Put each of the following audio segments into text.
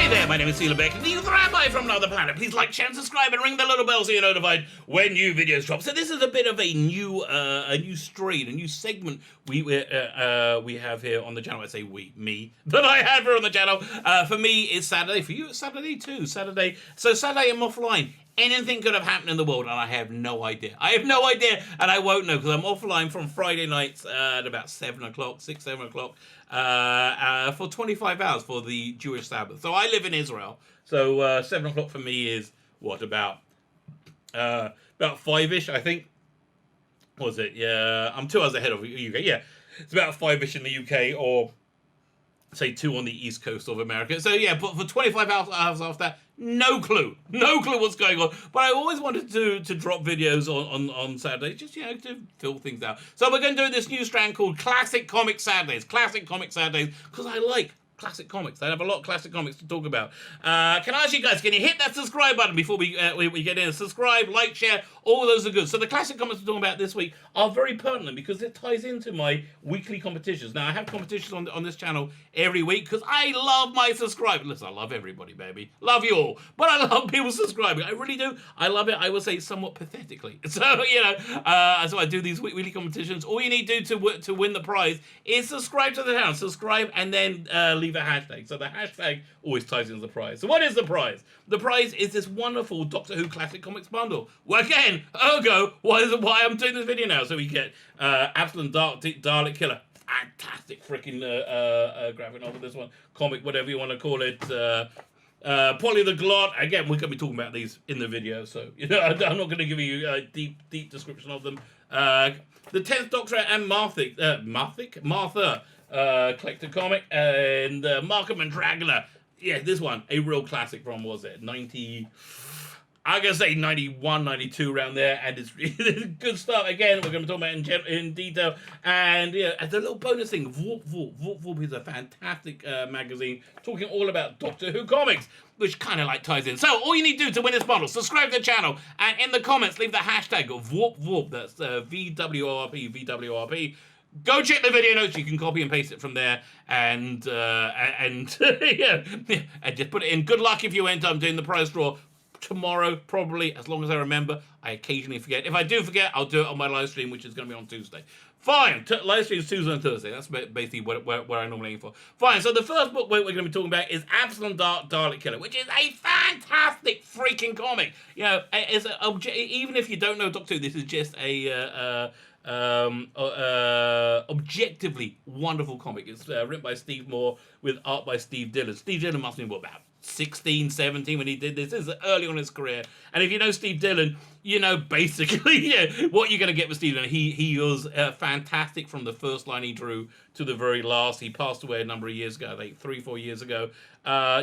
Hi there, my name is Beck, the Rabbi from another planet. Please like, share, and subscribe, and ring the little bell so you're notified when new videos drop. So this is a bit of a new strain, a new segment we have here on the channel. I say me, that I have here on the channel. For me, it's Saturday. For you, it's Saturday too. Saturday. So Saturday, I'm offline. Anything could have happened in the world, and I have no idea. I have no idea, and I won't know, because I'm offline from Friday nights at about 7 o'clock, 6, 7 o'clock, for 25 hours for the Jewish Sabbath. So I live in Israel, so 7 o'clock for me is, what, about 5-ish, I think? What was it? Yeah, I'm 2 hours ahead of the UK. Yeah, it's about 5-ish in the UK, or say 2 on the east coast of America. So yeah, but for 25 hours after that, no clue what's going on. But I always wanted to drop videos on Saturdays, just, to fill things out. So we're going to do this new strand called Classic Comic Saturdays, because I like classic comics. I have a lot of classic comics to talk about. Can I ask you guys, can you hit that subscribe button before we get in? Subscribe, like, share, all those are good. So the classic comics we're talking about this week are very pertinent because it ties into my weekly competitions. Now, I have competitions on this channel every week because I love my subscribers. Listen, I love everybody, baby. Love you all. But I love people subscribing. I really do. I love it, I would say, somewhat pathetically. So, so I do these weekly competitions. All you need to do to win the prize is subscribe to the channel. Subscribe and then leave a hashtag. So the hashtag always ties into the prize. So what is the prize? The prize is this wonderful Doctor Who Classic Comics bundle. Well, again, ergo, why I'm doing this video now. So we get Abslom, Daakdalek Killer. Fantastic freaking graphic novel, this one. Comic, whatever you want to call it. Polly the Glot. Again, we're going to be talking about these in the video. So, I'm not going to give you a deep description of them. The 10th Doctor and Martha. Collector comic, and Mark of Mandrogona. Yeah, this one, a real classic from, was it, 90, I'm going to say 91, 92, around there, and it's good stuff. Again, we're going to talk about in detail, and yeah, as a little bonus thing, Vworp Vworp is a fantastic magazine, talking all about Doctor Who comics, which kind of like ties in. So, all you need to do to win this bottle, subscribe to the channel, and in the comments, leave the hashtag Vworp Vworp, that's VWRP. Go check the video notes. You can copy and paste it from there, and yeah, and just put it in. Good luck if you enter. I'm doing the prize draw tomorrow, probably, as long as I remember. I occasionally forget. If I do forget, I'll do it on my live stream, which is going to be on Tuesday. Fine. Live stream is Tuesday and Thursday. That's basically where I normally aim for. Fine. So the first book we're going to be talking about is Abslom Daakdalek Killer, which is a fantastic freaking comic. It's even if you don't know Doctor Who, this is just a objectively wonderful comic. It's written by Steve Moore with art by Steve Dillon. Steve Dillon must have been, about 16, 17 when he did this. This is early on in his career. And if you know Steve Dillon, you know basically what you're going to get with Steve Dillon. He was fantastic from the first line he drew to the very last. He passed away a number of years ago, I think 3-4 years ago.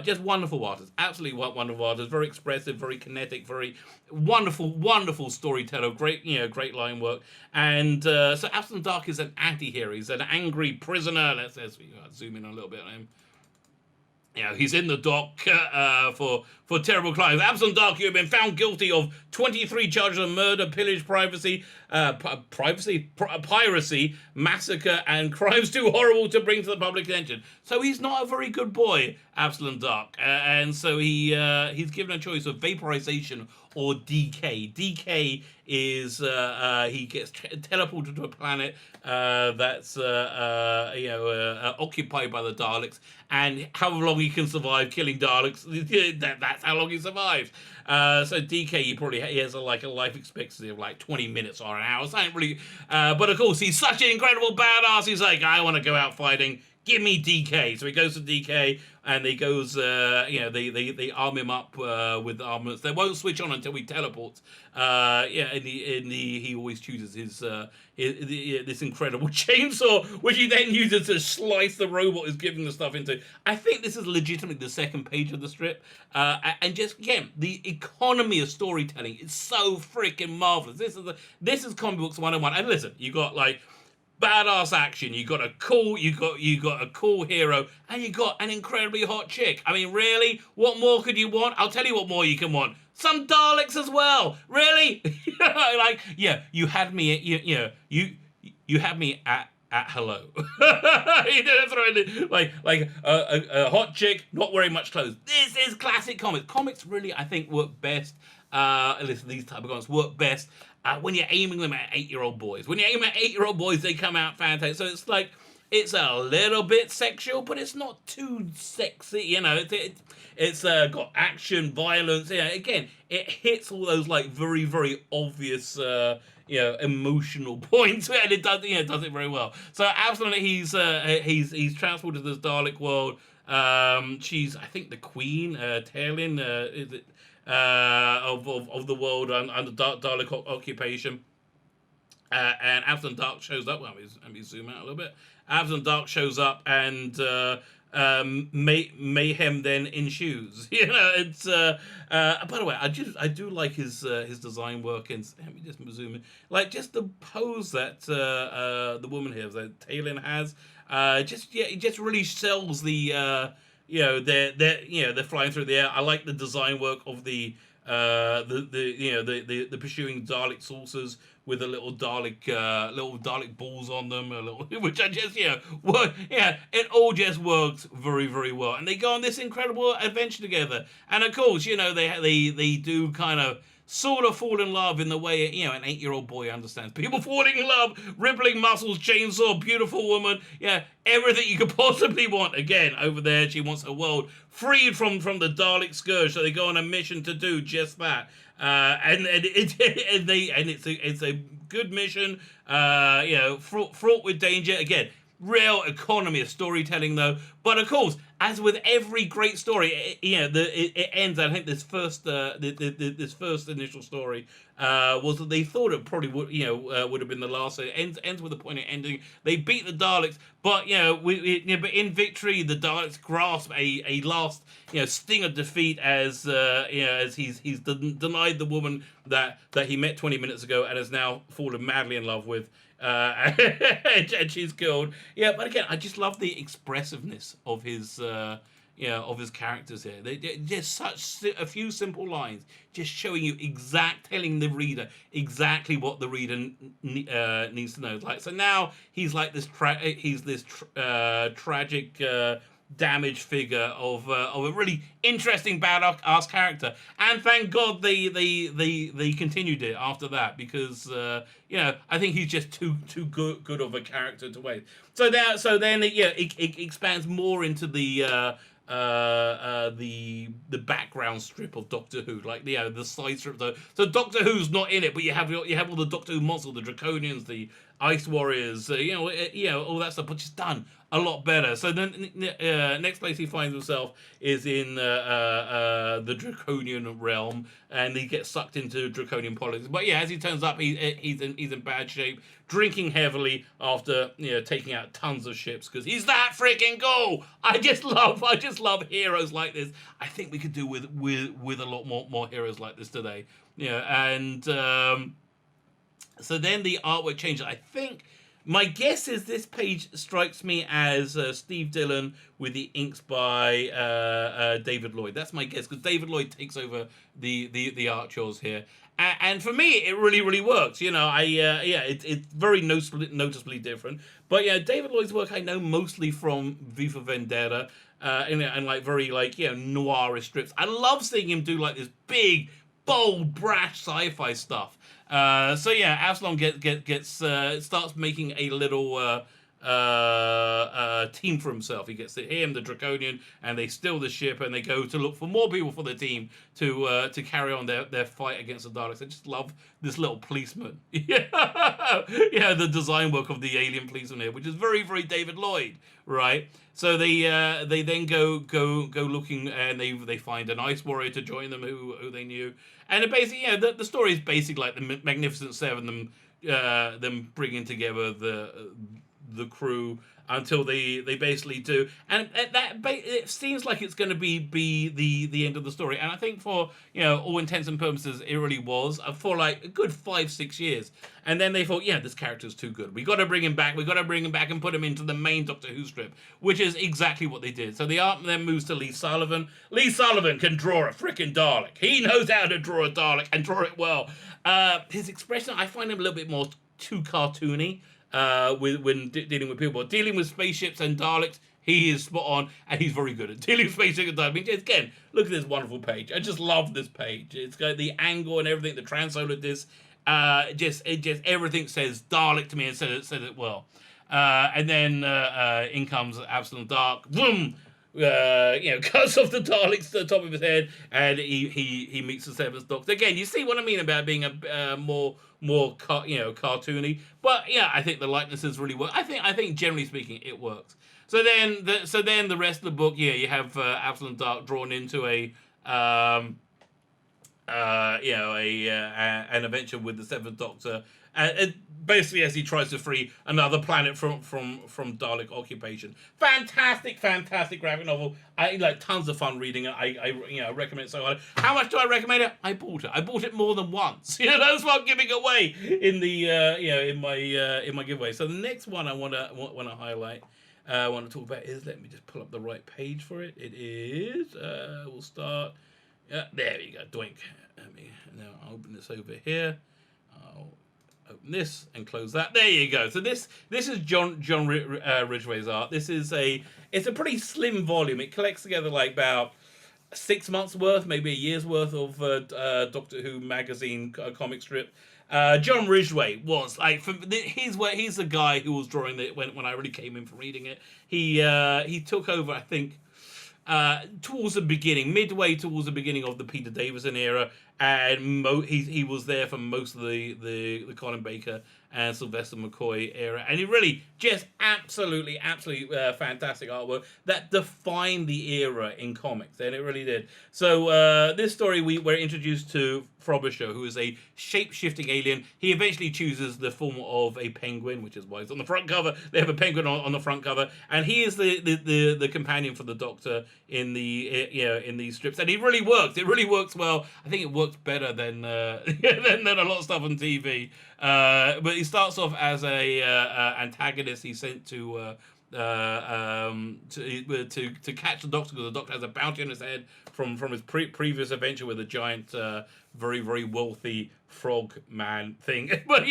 Just wonderful artist. Absolutely wonderful artist. Very expressive, very kinetic, very wonderful storyteller. Great line work. And so Abslom Daak is an anti-hero. He's an angry prisoner. Let's zoom in a little bit on him. He's in the dock for terrible crimes. Abslom Daak, you have been found guilty of 23 charges of murder, pillage, piracy, massacre, and crimes too horrible to bring to the public attention. So he's not a very good boy, Abslom Daak, and so he's given a choice of vaporization or decay. Decay is he gets teleported to a planet that's occupied by the Daleks, and however long he can survive killing Daleks, that's how long he survives. So decay, he has a life expectancy of like 20 minutes or an hour. So really, but of course he's such an incredible badass. He's like, I want to go out fighting. Give me DK. So he goes to DK, and he goes, they arm him up with armaments. They won't switch on until he teleports. He always chooses this incredible chainsaw, which he then uses to slice the robot he's giving the stuff into. I think this is legitimately the second page of the strip. And just, again, the economy of storytelling is so freaking marvelous. This is comic books 101. And listen, you got badass action, you got a cool hero, and you got an incredibly hot chick. I mean, really? What more could you want? I'll tell you what more you can want. Some Daleks as well. Really? You had me at at hello. He didn't throw in like a hot chick not wearing much clothes. This is classic comics. Comics really, I think, work best. At least these type of comics work best when you're aiming them at 8-year-old boys. When you aim at 8-year-old boys, they come out fantastic. So it's like it's a little bit sexual, but it's not too sexy. You know, it's got action, violence. Yeah, again, it hits all those like very very obvious. Emotional points, and it does, does it very well. So absolutely, he's transported to this Dalek world. She's, I think, the queen, Talon, is it, of the world under Dalek occupation. And Abslom Dark shows up. Well, let me zoom out a little bit. Abslom Dark shows up, and mayhem then ensues. It's by the way, I do like his design work, and let me just zoom in. Like just the pose that the woman here, that Talon has, it just really sells the they're flying through the air. I like the design work of the pursuing Dalek saucers with a little Dalek balls on them, which I just work. Yeah, it all just works very very well, and they go on this incredible adventure together. And of course, they do kind of sort of fall in love in the way an 8-year-old boy understands people falling in love. Rippling muscles, chainsaw, beautiful woman, everything you could possibly want. Again, over there, she wants a world freed from the Dalek scourge, so they go on a mission to do just that. It's a good mission, fraught with danger. Again, real economy of storytelling, though. But of course, as with every great story, it ends. I think this first initial story was that they thought it probably would have been the last. So it ends with a point of ending. They beat the Daleks, but but in victory, the Daleks grasp a last sting of defeat as he's denied the woman that he met 20 minutes ago and has now fallen madly in love with. And she's killed. Yeah, but again, I just love the expressiveness of his characters here. They just such a few simple lines, just showing you telling the reader exactly what the reader needs to know. Like, so now he's like this tragic. Damaged figure of a really interesting badass character, and thank God they continued it after that, because I think he's just too good of a character to waste. So then it expands more into the background strip of Doctor Who, like the side strip. So Doctor Who's not in it, but you have all the Doctor Who monsters, the Draconians, the Ice Warriors, all that stuff, but just done a lot better. So then next place he finds himself is in the Draconian realm, and he gets sucked into Draconian politics. But as he turns up, he's in bad shape, drinking heavily after taking out tons of ships, because he's that freaking cool. I just love heroes like this. I think we could do with a lot more heroes like this today. And so then the artwork changes. I think my guess is this page strikes me as Steve Dillon with the inks by David Lloyd. That's my guess, because David Lloyd takes over the art chores here. And for me, it really, really works. It's very noticeably different. But David Lloyd's work I know mostly from V for Vendetta, and like very noirish strips. I love seeing him do like this big, bold, brash sci-fi stuff. Abslom starts making a little team for himself. He gets him, the Draconian, and they steal the ship, and they go to look for more people for the team to carry on their fight against the Daleks. I just love this little policeman. The design work of the alien policeman here, which is very, very David Lloyd, right? So they then go looking, and they find an Ice Warrior to join them who they knew. And it basically, the story is basically like the Magnificent Seven, them bringing together the crew until they basically do, and it seems like it's going to be the end of the story. And I think for all intents and purposes, it really was for like a good 5-6 years. And then they thought, this character's too good. We got to bring him back. And put him into the main Doctor Who strip, which is exactly what they did. So the art then moves to Lee Sullivan. Lee Sullivan can draw a freaking Dalek. He knows how to draw a Dalek and draw it well. His expression, I find him a little bit more too cartoony. when dealing with people. But dealing with spaceships and Daleks, he is spot on, and he's very good at dealing with spaceships and Daleks. I mean, again, look at this wonderful page. I just love this page. It's got the angle and everything, the translator disc. Just everything says Dalek to me and says it well. And then in comes Abslom Dark. Boom! Cuts off the Daleks to the top of his head, and he meets the Seventh Doctor. Again, you see what I mean about being a more cartoony. But yeah, I think the likenesses really work. I think generally speaking, it works. So then the rest of the book, you have Abslom Dark drawn into an adventure with the Seventh Doctor, basically as he tries to free another planet from Dalek occupation. Fantastic graphic novel. I like tons of fun reading it. I recommend it so hard. How much do I recommend it? I bought it more than once. That's what I'm giving away in the in my giveaway. So the next one I want to highlight. I want to talk about is, let me just pull up the right page for it. It is we'll start. There you go. Doink. Now I'll open this over here. I'll open this and close that. There you go. So this is John Ridgeway's art. It's a pretty slim volume. It collects together like about 6 months worth, maybe a year's worth of Doctor Who magazine comic strip. John Ridgeway was like, he's the guy who was drawing it when I really came in for reading it. He took over, I think, towards the beginning, midway towards the beginning of the Peter Davison era, and he was there for most of the Colin Baker and Sylvester McCoy era, and he really just absolutely fantastic artwork that defined the era in comics, and it really did. So this story we're introduced to Frobisher, who is a shape-shifting alien. He eventually chooses the form of a penguin, which is why it's on the front cover. They have a penguin on the front cover, and he is the companion for the Doctor in in these strips, and he really works. It really works well. I think it works better than than a lot of stuff on TV. But he starts off as a antagonist. He's sent to catch the Doctor, because the Doctor has a bounty on his head from his previous adventure with a giant, very very wealthy frog man thing. But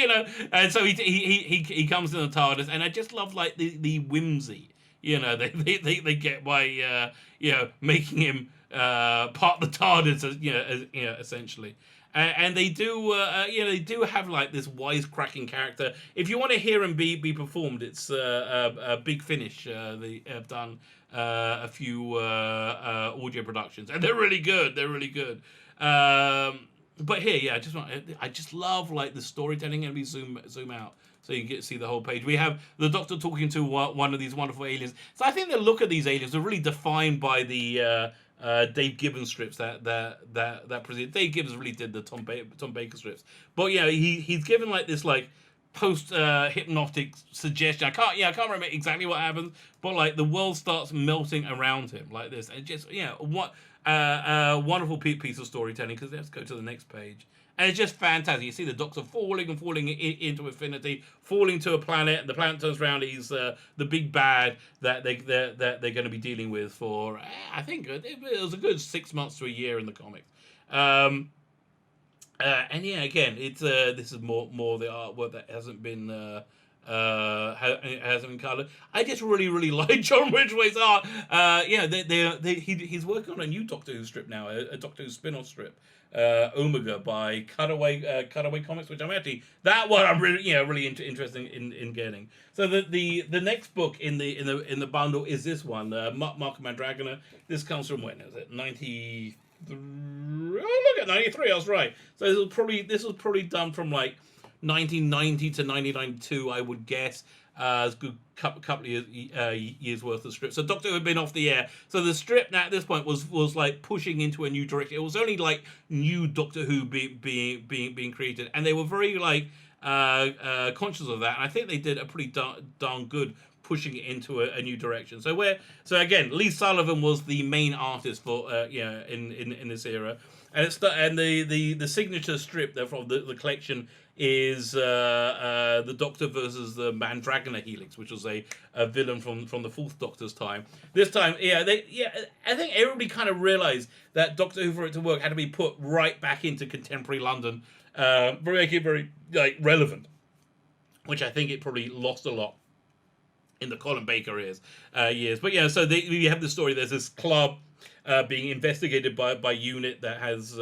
and so he comes in the TARDIS, and I just love like the whimsy. They get by making him part of the TARDIS, essentially. And they do, they do have like this wisecracking character. If you want to hear him be performed, it's a Big Finish. They have done a few audio productions, and they're really good. But here, I just love like the storytelling, and we zoom out so you can see the whole page. We have the Doctor talking to one of these wonderful aliens. So I think the look of these aliens are really defined by the Dave Gibbons strips that preceded. Dave Gibbons really did the Tom Baker strips, but he's given like this like post hypnotic suggestion. I can't remember exactly what happens, but like the world starts melting around him like this, and just what wonderful piece of storytelling. Because let's go to the next page. And it's just fantastic. You see the Doctor falling into infinity, falling to a planet, and the planet turns around. He's the big bad that they're going to be dealing with for, I think it was a good 6 months to a year in the comics. And again, it's this is more the artwork that hasn't been coloured. I just really like John Ridgway's art. He's working on a new Doctor Who strip now, a Doctor Who spin-off strip. Omega by Cutaway Comics, which I'm actually I'm really interested in getting. So the next book in the bundle is this one, Mark of Mandrogona. This comes from when is it? 93. Oh, look at 93. I was right. So this was probably done from like 1990 to 1992, I would guess. It's a good couple of years worth of strips. So Doctor Who had been off the air. So the strip now at this point was like pushing into a new direction. It was only like new Doctor Who being created, and they were very like conscious of that. And I think they did a pretty darn good pushing it into a new direction. So again, Lee Sullivan was the main artist for in this era, and the signature strip from the collection is the Doctor versus the Mandrogona Helix, which was a villain from the Fourth Doctor's time. This time, I think everybody kind of realized that Doctor Who, for it to work, had to be put right back into contemporary London, make it very like relevant. which I think it probably lost a lot in the Colin Baker years. But yeah, so we have the story. There's this club being investigated by unit that has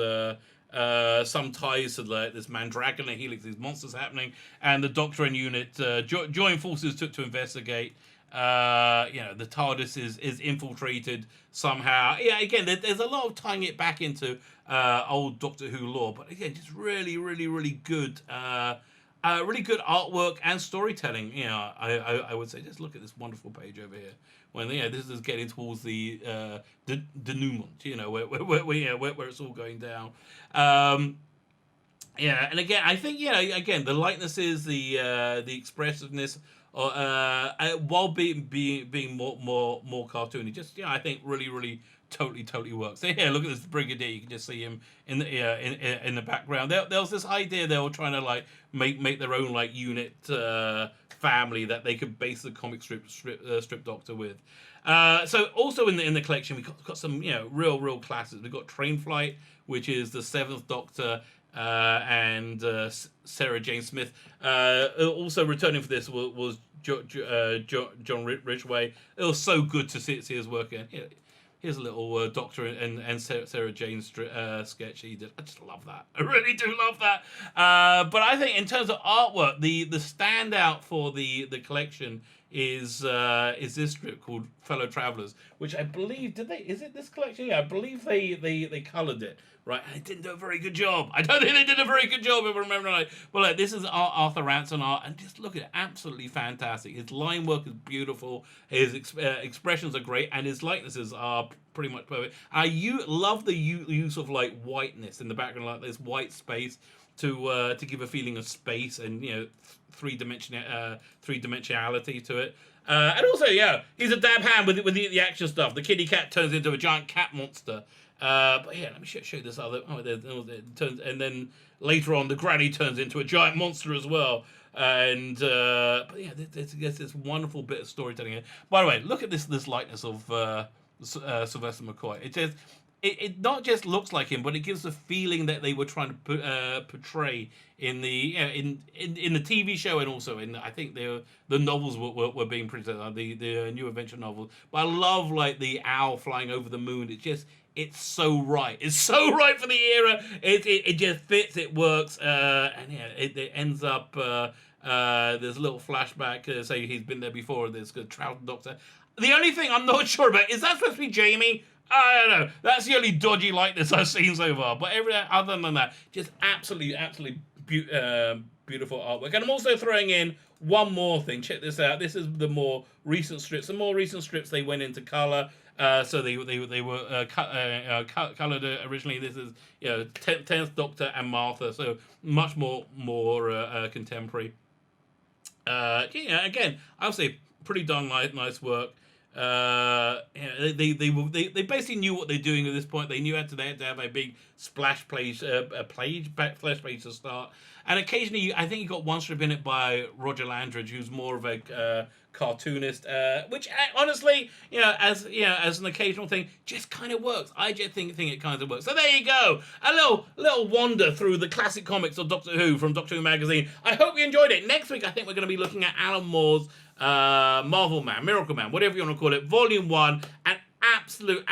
some ties to this Mandrogona helix, these monsters happening, and the Doctor and unit join forces to investigate. The TARDIS is infiltrated somehow. Yeah, again, there's a lot of tying it back into old Doctor Who lore, but again, just really, really, really good. Really good artwork and storytelling. I would say just look at this wonderful page over here. When this is getting towards the denouement, where it's all going down. And again, I think again the likenesses, the expressiveness, while being more cartoony, just I think really totally works. So here, look at this Brigadier. You can just see him in the background. There was this idea they were trying to make their own unit family that they could base the comic strip Doctor with. So also in the collection we got some real classics. We got Train Flight, which is the 7th Doctor and Sarah Jane Smith. Also returning for this was John Ridgeway. It was so good to see his work in. Here's a little Doctor and Sarah Jane sketch he did. I just love that. I really do love that. But I think in terms of artwork, the standout for the collection is this strip called Fellow Travelers, which I believe is it this collection? Yeah, I believe they colored it. Right, and it didn't do a very good job. I don't think they did a very good job, if I remember right. But this is Arthur Ranson art, and just look at it, absolutely fantastic. His line work is beautiful, his expressions are great, and his likenesses are pretty much perfect. I love the use of whiteness in the background, like this white space to give a feeling of space and three-dimensionality to it. And also, he's a dab hand with the action stuff. The kitty cat turns into a giant cat monster. But yeah, let me show you this other. It turns, and then later on, the granny turns into a giant monster as well. And but yeah, there's this wonderful bit of storytelling here. By the way, look at this likeness of Sylvester McCoy. It not just looks like him, but it gives the feeling that they were trying to portray in the in the TV show, and also in I think the novels were being printed, the New Adventure novels. But I love the owl flying over the moon. It's so right. It's so right for the era. It just fits. It works. And yeah, it ends up. There's a little flashback. Say he's been there before. There's a Troughton Doctor. The only thing I'm not sure about is that supposed to be Jamie. I don't know. That's the only dodgy likeness I've seen so far. But everything other than that, just absolutely beautiful artwork. And I'm also throwing in one more thing. Check this out. This is the more recent strips. The more recent strips, they went into color. So they were colored originally. This is 10th Doctor and Martha. So much more contemporary. Again, I would say pretty darn nice work. They basically knew what they're doing at this point. They knew they had to have a big splash page, flash page to start. And occasionally, I think you got one strip in it by Roger Landridge, who's more of a cartoonist, which honestly, as an occasional thing, just kind of works. I just think it kind of works. So there you go, a little wander through the classic comics of Doctor Who from Doctor Who magazine. I hope you enjoyed it. Next week, I think we're going to be looking at Alan Moore's Marvel Man, Miracle Man, whatever you want to call it, Volume 1, an absolute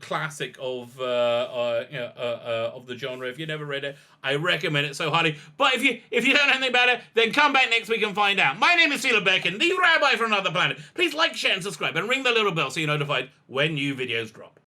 classic of the genre. If you never read it, I recommend it so highly. But if you don't know anything about it, then come back next week and find out. My name is Sheila Becken, the Rabbi from another planet. Please like, share, and subscribe, and ring the little bell so you're notified when new videos drop.